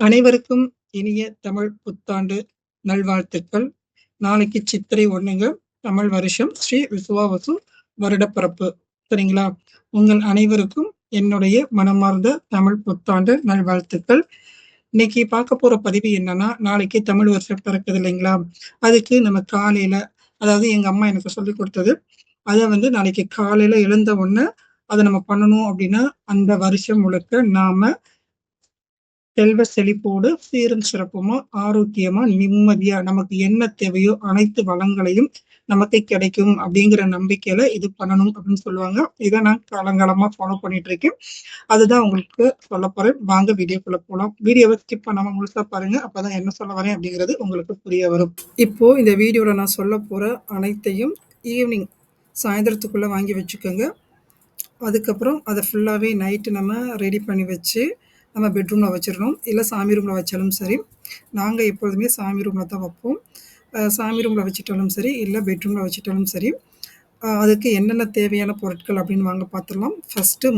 அனைவருக்கும் இனிய தமிழ் புத்தாண்டு நல்வாழ்த்துக்கள். நாளைக்கு சித்திரை 1ங்க. தமிழ் வருஷம் ஸ்ரீ விசுவாவசு வருடப்பிறப்பு. சரிங்களா? உங்கள் அனைவருக்கும் என்னுடைய மனமார்ந்த தமிழ் புத்தாண்டு நல்வாழ்த்துக்கள். இன்னைக்கு பார்க்க போற பதிவு என்னன்னா, நாளைக்கு தமிழ் வருஷம் பிறக்குது இல்லைங்களா? அதுக்கு நம்ம காலையில, அதாவது எங்க அம்மா எனக்கு சொல்லிக் கொடுத்தது. அத நாளைக்கு காலையில எழுந்த உடனே அத நம்ம பண்ணணும் அப்படின்னா, அந்த வருஷம் முழுக்க நாம செல்வ செழிப்போடு சீரும் சிறப்புமா, ஆரோக்கியமா, நிம்மதியா நமக்கு என்ன தேவையோ அனைத்து வளங்களையும் நமக்கு கிடைக்கும் அப்படிங்கிற நம்பிக்கையில இது பண்ணணும் அப்படின்னு சொல்லுவாங்க. இதை நான் காலங்காலமா ஃபாலோ பண்ணிட்டு இருக்கேன். அதுதான் உங்களுக்கு சொல்ல போறேன். வாங்க வீடியோக்குள்ள போலாம். வீடியோவை ஸ்கிப் பண்ணாம முழுசா பாருங்க. அப்பதான் என்ன சொல்ல வரேன் அப்படிங்கிறது உங்களுக்கு புரிய வரும். இப்போ இந்த வீடியோல நான் சொல்ல போற அனைத்தையும் ஈவினிங் சாயந்தரத்துக்குள்ள வாங்கி வச்சுக்கோங்க. அதுக்கப்புறம் அதை ஃபுல்லாகவே நைட்டு நம்ம ரெடி பண்ணி வச்சு நம்ம பெட்ரூமில் வச்சிடணும். இல்லை சாமி ரூமில் வச்சாலும் சரி. நாங்கள் எப்பொழுதுமே சாமி ரூமில் தான் வைப்போம். சாமி ரூமில் வச்சுட்டாலும் சரி, இல்லை பெட்ரூமில் வச்சுட்டாலும் சரி. அதுக்கு என்னென்ன தேவையான பொருட்கள் அப்படின்னு வாங்க பார்த்துடலாம். ஃபஸ்ட்டு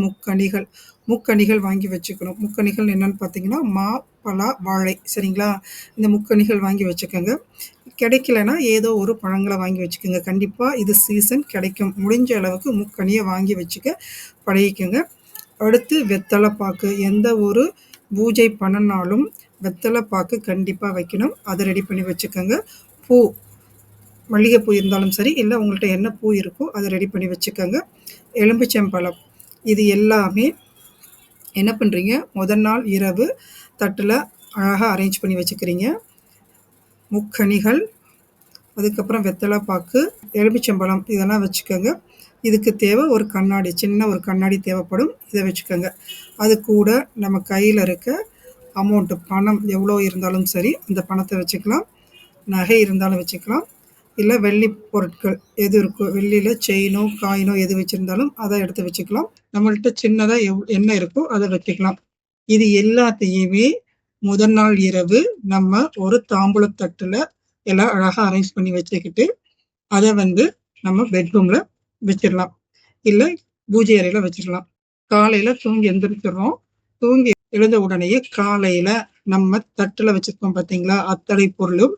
முக்கணிகள் வாங்கி வச்சுக்கணும். முக்கணிகள் என்னென்னு பார்த்தீங்கன்னா, மா, பலா, வாழை. சரிங்களா? இந்த முக்கணிகள் வாங்கி வச்சுக்கோங்க. கிடைக்கலனா ஏதோ ஒரு பழங்களை வாங்கி வச்சுக்கோங்க. கண்டிப்பாக இது சீசன் கிடைக்கும். முடிஞ்ச அளவுக்கு முக்கணியை வாங்கி வச்சுக்க பழகிக்கோங்க. அடுத்து வெத்தலை பாக்கு. எந்த ஒரு பூஜை பண்ணனாலும் வெத்தலை பாக்கு கண்டிப்பாக வைக்கணும். அதை ரெடி பண்ணி வச்சுக்கோங்க. பூ, மல்லிகைப்பூ இருந்தாலும் சரி, இல்லை உங்கள்கிட்ட என்ன பூ இருக்கோ அதை ரெடி பண்ணி வச்சுக்கோங்க. எலும்பிச்சம்பழம். இது எல்லாமே என்ன பண்ணுறீங்க, முதல் நாள் இரவு தட்டில் அழகாக அரேஞ்ச் பண்ணி வச்சுக்கிறீங்க. முக்கணிகள், அதுக்கப்புறம் வெத்தலை பாக்கு, எலுமிச்சம்பழம் இதெல்லாம் வச்சுக்கோங்க. இதுக்கு தேவை ஒரு கண்ணாடி, சின்ன ஒரு கண்ணாடி தேவைப்படும். இதை வச்சுக்கோங்க. அது கூட நம்ம கையில் இருக்க அமௌண்ட்டு, பணம் எவ்வளோ இருந்தாலும் சரி அந்த பணத்தை வச்சுக்கலாம். நகை இருந்தாலும் வச்சுக்கலாம். இல்லை வெள்ளி பொருட்கள் எது இருக்கோ, வெள்ளியில் செயினோ காயினோ எது வச்சுருந்தாலும் அதை எடுத்து வச்சுக்கலாம். நம்மள்கிட்ட சின்னதாக என்ன இருக்கோ அதை வச்சுக்கலாம். இது எல்லாத்தையுமே முதல் நாள் இரவு நம்ம ஒரு தாம்பூலத்தட்டில் எல்லாம் அழகாக அரேஞ்ச் பண்ணி வச்சுக்கிட்டு அதை நம்ம பெட்ரூமில் வச்சிடலாம். இல்லை பூஜை அறையில் வச்சிடலாம். காலையில் தூங்கி எந்திரிச்சிடறோம். தூங்கி எழுந்த உடனேயே காலையில் நம்ம தட்டில் வச்சுருக்கோம் பார்த்தீங்களா, அத்தனை பொருளும்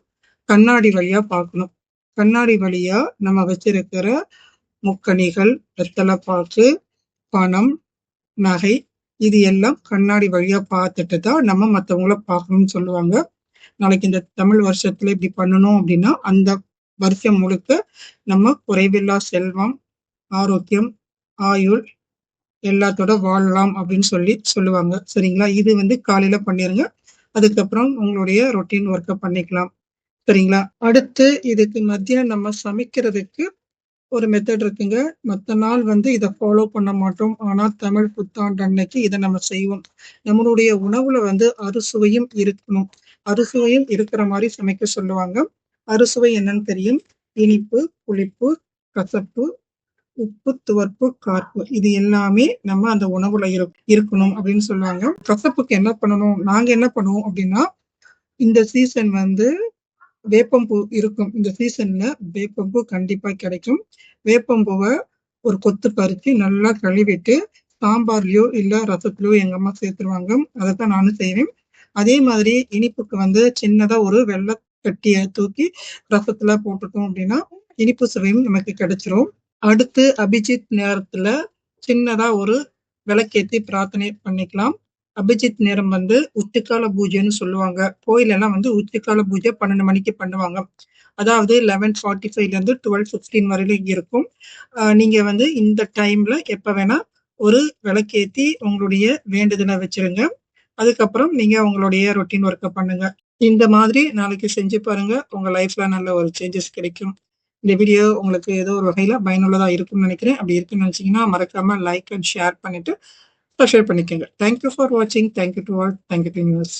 கண்ணாடி வழியாக பார்க்கணும். கண்ணாடி வழியாக நம்ம வச்சிருக்கிற முக்கணிகள், வெத்தலை பாக்கு, பணம், நகை இது எல்லாம் கண்ணாடி வழியாக பார்த்துட்டு தான் நம்ம மற்றவங்கள பார்க்கணும்னு சொல்லுவாங்க. நாளைக்கு இந்த தமிழ் வருஷத்துல இப்படி பண்ணணும் அப்படின்னா அந்த வருஷம் முழுக்க நம்ம குறைவில்லா செல்வம், ஆரோக்கியம், ஆயுள் எல்லாத்தோட வாழலாம் அப்படின்னு சொல்லுவாங்க. சரிங்களா? இது காலையில பண்ணிருங்க. அதுக்கப்புறம் உங்களுடைய ரொட்டீன் ஒர்க்கை பண்ணிக்கலாம். சரிங்களா? அடுத்து இதுக்கு மத்திய நம்ம சமைக்கிறதுக்கு ஒரு மெத்தட் இருக்குங்க. மற்ற நாள் இதை ஃபாலோ பண்ண மாட்டோம். ஆனா தமிழ் புத்தாண்டு அன்னைக்கு இதை நம்ம செய்வோம். நம்மளுடைய உணவுல அறுசுவையும் இருக்கணும். அறுசுவையும் இருக்கிற மாதிரி சமைக்க சொல்லுவாங்க. அறுசுவை என்னன்னு தெரியும். இனிப்பு, புளிப்பு, கசப்பு, உப்பு, துவர்ப்பு, கார்ப்பு இது எல்லாமே நம்ம அந்த உணவுல இருக்கணும் அப்படின்னு சொல்லுவாங்க. கசப்புக்கு என்ன பண்ணணும், நாங்க என்ன பண்ணுவோம் அப்படின்னா, இந்த சீசன் வேப்பம்பூ இருக்கும். இந்த சீசன்ல வேப்பம்பூ கண்டிப்பா கிடைக்கும். வேப்பம்பூவை ஒரு கொத்து பறிச்சு நல்லா கழுவிட்டு சாம்பார்லயோ இல்ல ரசத்துலயோ எங்க அம்மா சேர்த்துருவாங்க. அதைத்தான் நானும் செய்வேன். அதே மாதிரி இனிப்புக்கு சின்னதா ஒரு வெள்ளை கட்டியை தூக்கி ரசத்துல போட்டுட்டோம் அப்படின்னா இனிப்பு சுவையும் நமக்கு கிடைச்சிரும். அடுத்து அபிஜித் நேரத்துல சின்னதா ஒரு விளக்கேத்தி பிரார்த்தனை பண்ணிக்கலாம். அபிஜித் நேரம் உச்சிக்கால பூஜைன்னு சொல்லுவாங்க. கோயிலெல்லாம் உச்சிக்கால பூஜை 12 மணிக்கு பண்ணுவாங்க. அதாவது 11:45 இருந்து 12:15 வரையிலும் இருக்கும். நீங்க இந்த டைம்ல எப்ப வேணா ஒரு விளக்கேத்தி உங்களுடைய வேண்டுதலை வச்சிருங்க. அதுக்கப்புறம் நீங்க உங்களுடைய ரொட்டீன் ஒர்க்கை பண்ணுங்க. இந்த மாதிரி நாளைக்கு செஞ்சு பாருங்க. உங்க லைஃப்ல நல்ல ஒரு சேஞ்சஸ் கிடைக்கும். இந்த வீடியோ உங்களுக்கு ஏதோ ஒரு வகையில பயனுள்ளதா இருக்கும்னு நினைக்கிறேன். அப்படி இருக்குன்னு நினைச்சீங்கன்னா மறக்காம லைக் அண்ட் ஷேர் பண்ணிட்டு சப்ஸ்கிரைப் பண்ணிக்கோங்க. தேங்க்யூ ஃபார் வாட்சிங். Thank you to all. Thank you to universe.